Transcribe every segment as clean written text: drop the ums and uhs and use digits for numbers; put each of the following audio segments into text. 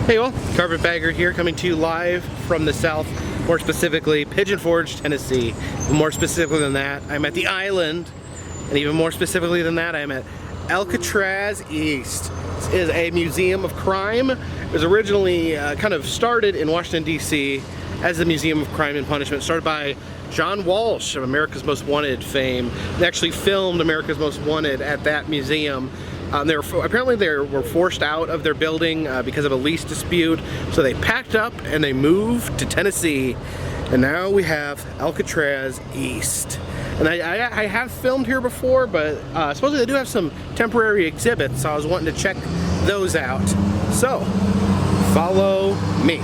Hey all, Carpetbagger here, coming to you live from the south, more specifically Pigeon Forge, Tennessee. More specifically than that, I'm at the island, and even more specifically than that, I'm at Alcatraz East. This is a museum of crime. It was originally kind of started in Washington, D.C. as the Museum of Crime and Punishment, started by John Walsh of America's Most Wanted fame. They actually filmed America's Most Wanted at that museum. Apparently they were forced out of their building because of a lease dispute, so they packed up and they moved to Tennessee, and now we have Alcatraz East. And I have filmed here before, but supposedly they do have some temporary exhibits, so I was wanting to check those out. So, follow me.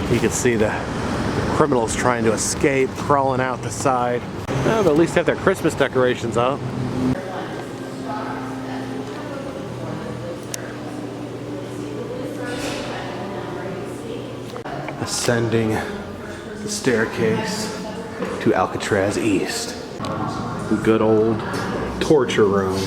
You can see the criminals trying to escape, crawling out the side. Oh, but at least they have their Christmas decorations up. Ascending the staircase to Alcatraz East. Good old torture room.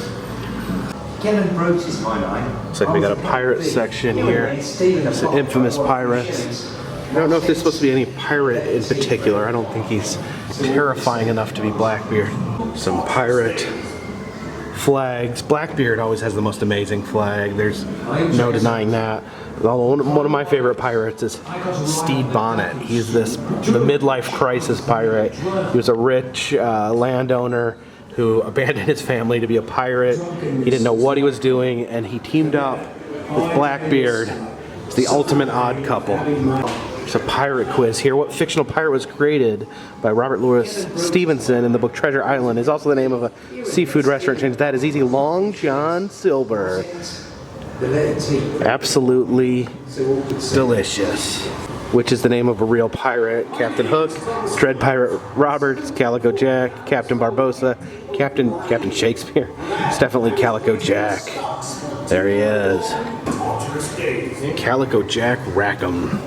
Looks like we got a pirate section here. Some infamous pirates. I don't know if there's supposed to be any pirate in particular. I don't think he's terrifying enough to be Blackbeard. Some pirate flags. Blackbeard always has the most amazing flag. There's no denying that. One of my favorite pirates is Stede Bonnet. He's the midlife crisis pirate. He was a rich landowner who abandoned his family to be a pirate. He didn't know what he was doing, and he teamed up with Blackbeard. It's the ultimate odd couple. There's a pirate quiz here. What fictional pirate was created by Robert Louis Stevenson in the book Treasure Island is also the name of a seafood restaurant chain. That is easy. Long John Silver. Absolutely delicious. Which is the name of a real pirate? Captain Hook, Dread Pirate Roberts, Calico Jack, Captain Barbossa, Captain Shakespeare. It's definitely Calico Jack. There he is. Calico Jack Rackham.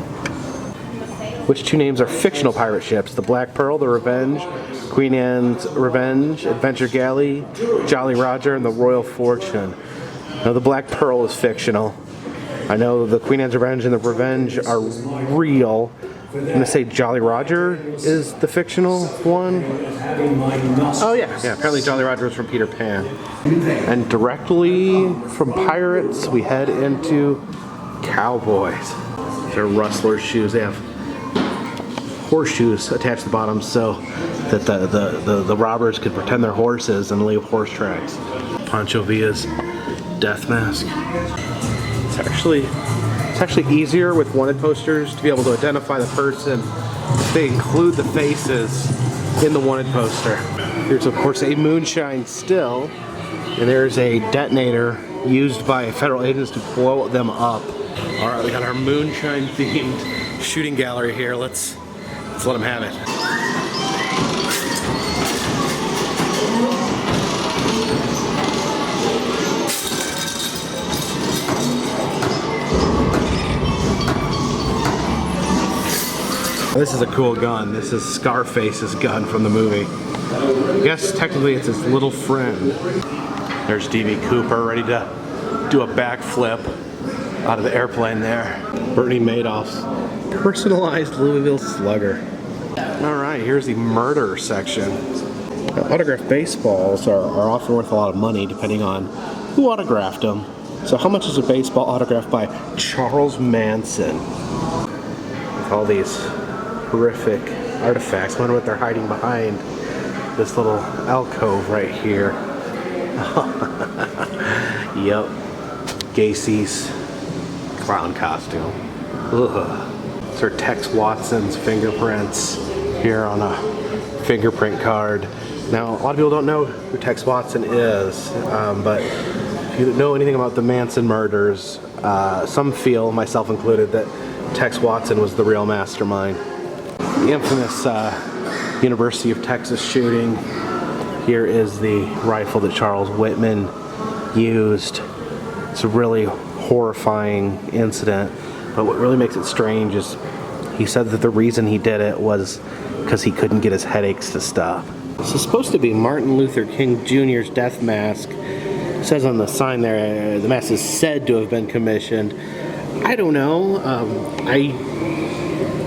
Which two names are fictional pirate ships? The Black Pearl, the Revenge, Queen Anne's Revenge, Adventure Galley, Jolly Roger, and the Royal Fortune. Now the Black Pearl is fictional. I know the Queen Anne's Revenge and the Revenge are real. I'm gonna say Jolly Roger is the fictional one. Oh yeah, apparently Jolly Roger was from Peter Pan. And directly from pirates, we head into cowboys. They're rustler shoes. They have horseshoes attached to the bottom so that the robbers could pretend they're horses and leave horse tracks. Pancho Villa's death mask. It's actually easier with wanted posters to be able to identify the person if they include the faces in the wanted poster. Here's of course a moonshine still, and there's a detonator used by federal agents to blow them up. All right, we got our moonshine themed shooting gallery here. Let's let them have it. This is a cool gun. This is Scarface's gun from the movie. I guess technically it's his little friend. There's D.B. Cooper ready to do a backflip out of the airplane there. Bernie Madoff's personalized Louisville Slugger. All right, here's the murder section. Now, autographed baseballs are often worth a lot of money depending on who autographed them. So how much is a baseball autographed by Charles Manson? With all these horrific artifacts. I wonder what they're hiding behind this little alcove right here. Yep. Gacy's clown costume. Ugh. Sir Tex Watson's fingerprints here on a fingerprint card. Now, a lot of people don't know who Tex Watson is, but if you know anything about the Manson murders, some feel, myself included, that Tex Watson was the real mastermind. The infamous University of Texas shooting. Here is the rifle that Charles Whitman used. It's a really horrifying incident, but what really makes it strange is He said that the reason he did it was because he couldn't get his headaches to stop. This is supposed to be Martin Luther King Jr.'s death mask. It says on the sign there, the mask is said to have been commissioned. I don't know.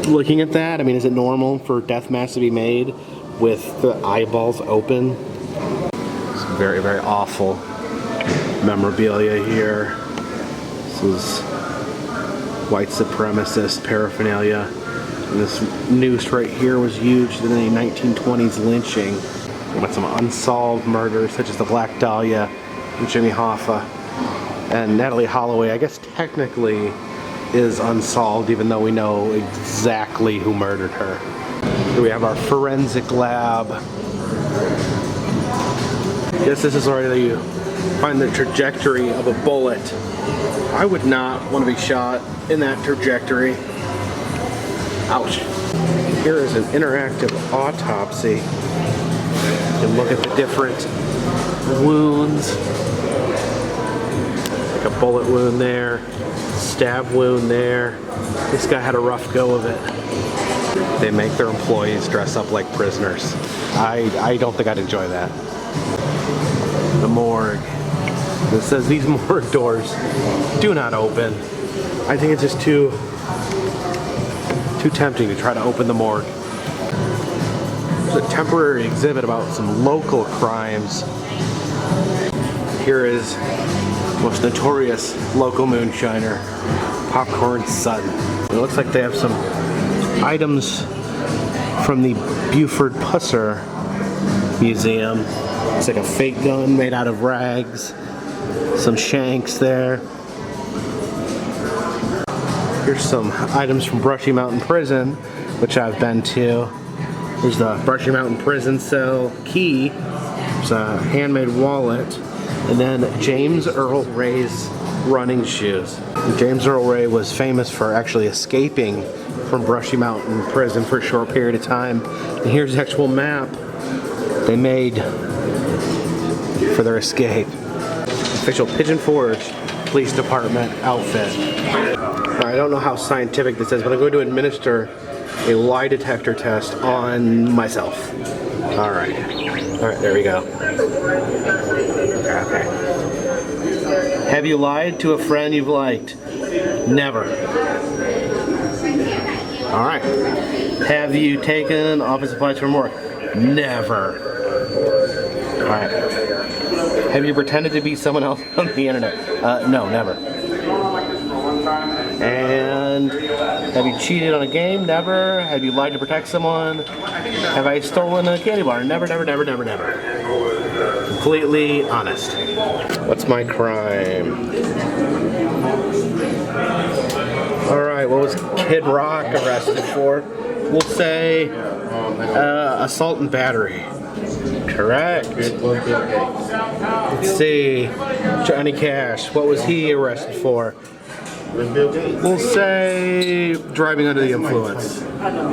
Looking at that, I mean, is it normal for death masks to be made with the eyeballs open? It's very, very awful memorabilia here. This is white supremacist paraphernalia. And this noose right here was used in a 1920s lynching with some unsolved murders such as the Black Dahlia and Jimmy Hoffa. And Natalie Holloway, I guess technically is unsolved, even though we know exactly who murdered her. Here we have our forensic lab. Yes, this is where you find the trajectory of a bullet. I would not want to be shot in that trajectory. Ouch. Here is an interactive autopsy. You can look at the different wounds. Like a bullet wound there, stab wound there. This guy had a rough go of it. They make their employees dress up like prisoners. I don't think I'd enjoy that. The morgue. It says these morgue doors do not open. I think it's just too tempting to try to open the morgue. There's a temporary exhibit about some local crimes. Here is the most notorious local moonshiner, Popcorn Sutton. It looks like they have some items from the Buford Pusser Museum. It's like a fake gun made out of rags. Some shanks there. Here's some items from Brushy Mountain Prison, which I've been to. There's the Brushy Mountain Prison cell key. There's a handmade wallet. And then James Earl Ray's running shoes. James Earl Ray was famous for actually escaping from Brushy Mountain Prison for a short period of time. And here's the actual map they made for their escape. Official Pigeon Forge Police Department outfit. I don't know how scientific this is, but I'm going to administer a lie detector test on myself. All right, there we go. Okay. Have you lied to a friend you've liked? Never. All right. Have you taken office supplies from work? Never. All right. Have you pretended to be someone else on the internet? No, never. And have you cheated on a game? Never. Have you lied to protect someone? Have I stolen a candy bar? Never, never, never, never, never. Completely honest. What's my crime? Alright, what was Kid Rock arrested for? We'll say assault and battery. Correct. Let's see. Johnny Cash, what was he arrested for? We'll say driving under the influence.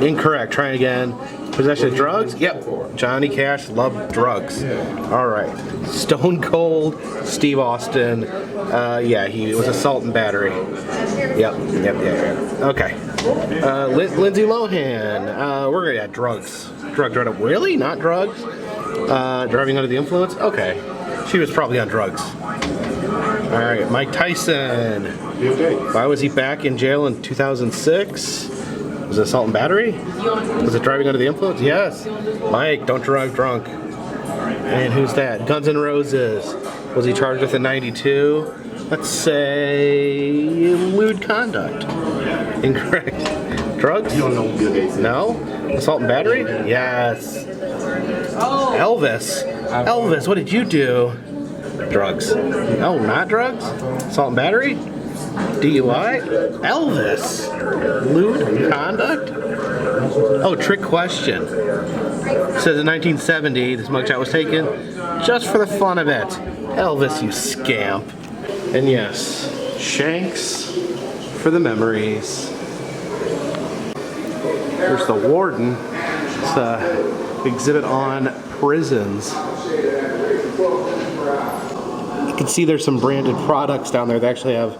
Incorrect. Try again. Possession of drugs? Yep. Johnny Cash loved drugs. All right. Stone Cold Steve Austin. Yeah, he was assault and battery. Yep. Okay. Lindsay Lohan. We're gonna drugs. Drug. Really? Not drugs? Driving under the influence? Okay. She was probably on drugs. All right. Mike Tyson. Why was he back in jail in 2006? Was it assault and battery? Was it driving under the influence? Yes. Mike, don't drive drunk. And who's that? Guns N' Roses. Was he charged with a 92? Let's say lewd conduct. Incorrect. Drugs? No? Assault and battery? Yes. Elvis. Elvis, what did you do? Drugs. No, not drugs? Assault and battery? DUI? Elvis. Lewd conduct? Oh, trick question. It says in 1970, this mugshot was taken just for the fun of it. Elvis, you scamp. And yes, shanks for the memories. Here's the warden. It's an exhibit on prisons. You can see there's some branded products down there. They actually have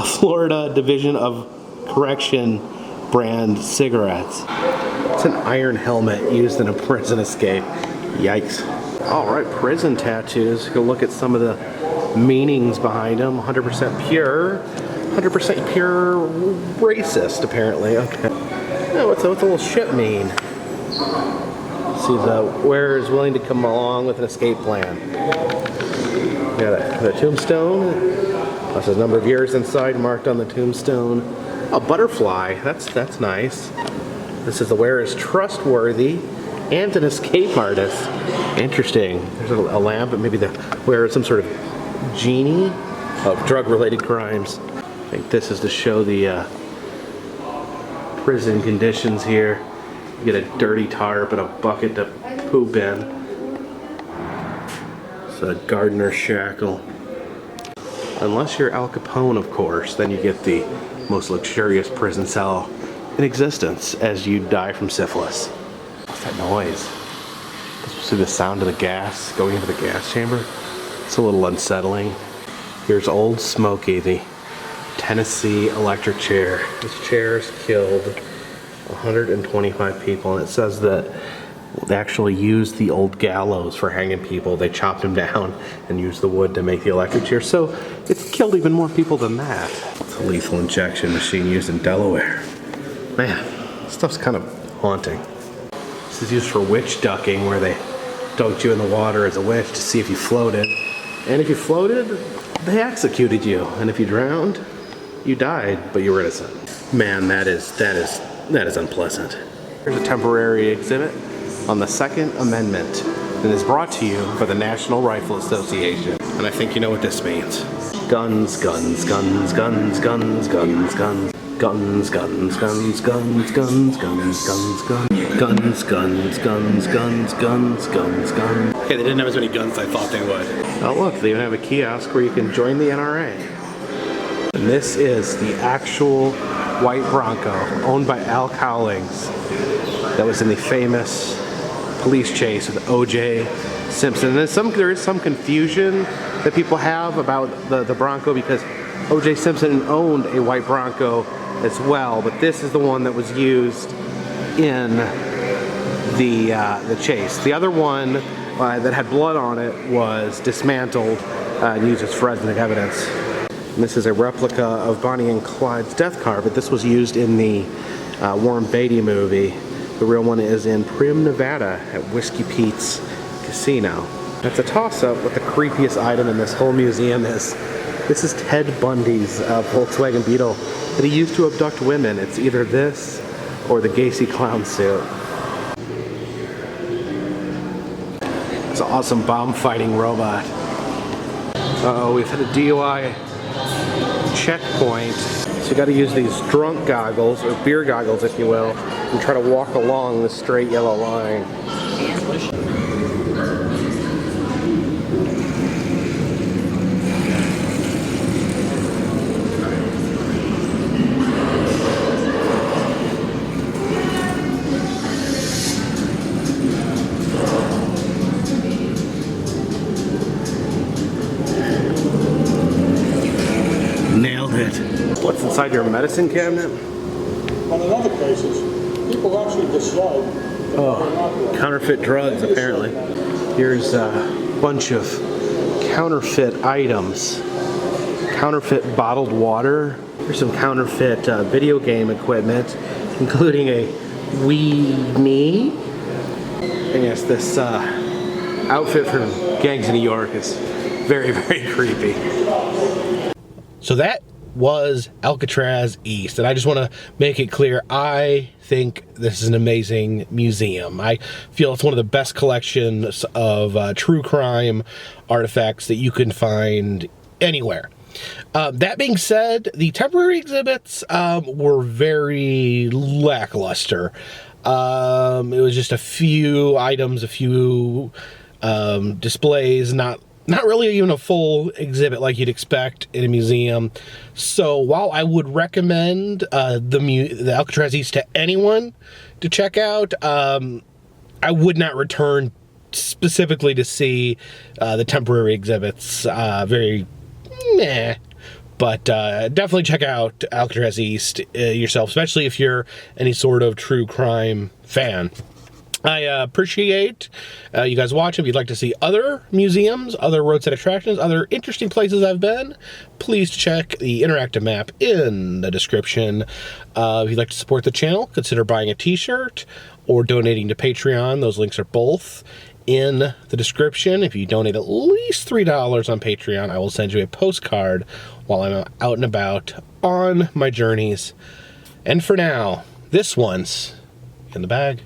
Florida Division of Correction brand cigarettes. It's an iron helmet used in a prison escape. Yikes. All right, prison tattoos. Go look at some of the meanings behind them. 100% pure. 100% pure racist, apparently. Okay. Oh, what's a little ship mean? See, the wearer is willing to come along with an escape plan. Got a tombstone. Plus a number of years inside marked on the tombstone. A butterfly. That's nice. This is the wearer is trustworthy and an escape artist. Interesting. There's a lamp, but maybe the wearer is some sort of genie of drug-related crimes. I think this is to show the prison conditions here. You get a dirty tarp and a bucket to poop in. It's a gardener's shackle. Unless you're Al Capone, of course, then you get the most luxurious prison cell in existence as you die from syphilis. What's that noise? See the sound of the gas going into the gas chamber? It's a little unsettling. Here's Old Smokey, the Tennessee electric chair. This chair's killed 125 people, and it says that they actually used the old gallows for hanging people. They chopped them down and used the wood to make the electric chair. So it's killed even more people than that. It's a lethal injection machine used in Delaware. Man, this stuff's kind of haunting. This is used for witch ducking, where they dunked you in the water as a witch to see if you floated. And if you floated, they executed you. And if you drowned, you died, but you were innocent. Man, that is unpleasant. Here's a temporary exhibit on the Second Amendment, and is brought to you by the National Rifle Association. And I think you know what this means. Guns, guns, guns, guns, guns, guns, guns. Guns, guns, guns, guns, guns, guns, guns, guns. Guns, guns, guns, guns, guns, guns, guns. Okay, they didn't have as many guns as I thought they would. Oh look, they even have a kiosk where you can join the NRA. And this is the actual white Bronco owned by Al Cowlings that was in the famous police chase with O.J. Simpson. And there is some confusion that people have about the Bronco, because O.J. Simpson owned a white Bronco as well, but this is the one that was used in the chase. The other one that had blood on it was dismantled and used as forensic evidence. And this is a replica of Bonnie and Clyde's death car, but this was used in the Warren Beatty movie. The real one is in Primm, Nevada at Whiskey Pete's Casino. That's a toss-up what the creepiest item in this whole museum is. This is Ted Bundy's Volkswagen Beetle that he used to abduct women. It's either this or the Gacy clown suit. It's an awesome bomb-fighting robot. Uh-oh, we've hit a DUI checkpoint. So you got to use these drunk goggles, or beer goggles if you will, and try to walk along the straight yellow line. Nailed it. What's inside your medicine cabinet? And in other cases, people actually decide. Oh, counterfeit drugs, apparently. Here's a bunch of counterfeit items. Counterfeit bottled water. Here's some counterfeit video game equipment, including a Wii Me. And yes, this outfit from Gangs of New York is very, very creepy. So that was Alcatraz East, and I just want to make it clear, I think this is an amazing museum. I feel it's one of the best collections of true crime artifacts that you can find anywhere. That being said, the temporary exhibits were very lackluster. It was just a few items, a few displays, not really even a full exhibit like you'd expect in a museum. So while I would recommend the Alcatraz East to anyone to check out, I would not return specifically to see the temporary exhibits. Very meh. But But definitely check out Alcatraz East yourself, especially if you're any sort of true crime fan. I appreciate you guys watching. If you'd like to see other museums, other roadside attractions, other interesting places I've been, please check the interactive map in the description. If you'd like to support the channel, consider buying a t-shirt or donating to Patreon. Those links are both in the description. If you donate at least $3 on Patreon, I will send you a postcard while I'm out and about on my journeys. And for now, this one's in the bag.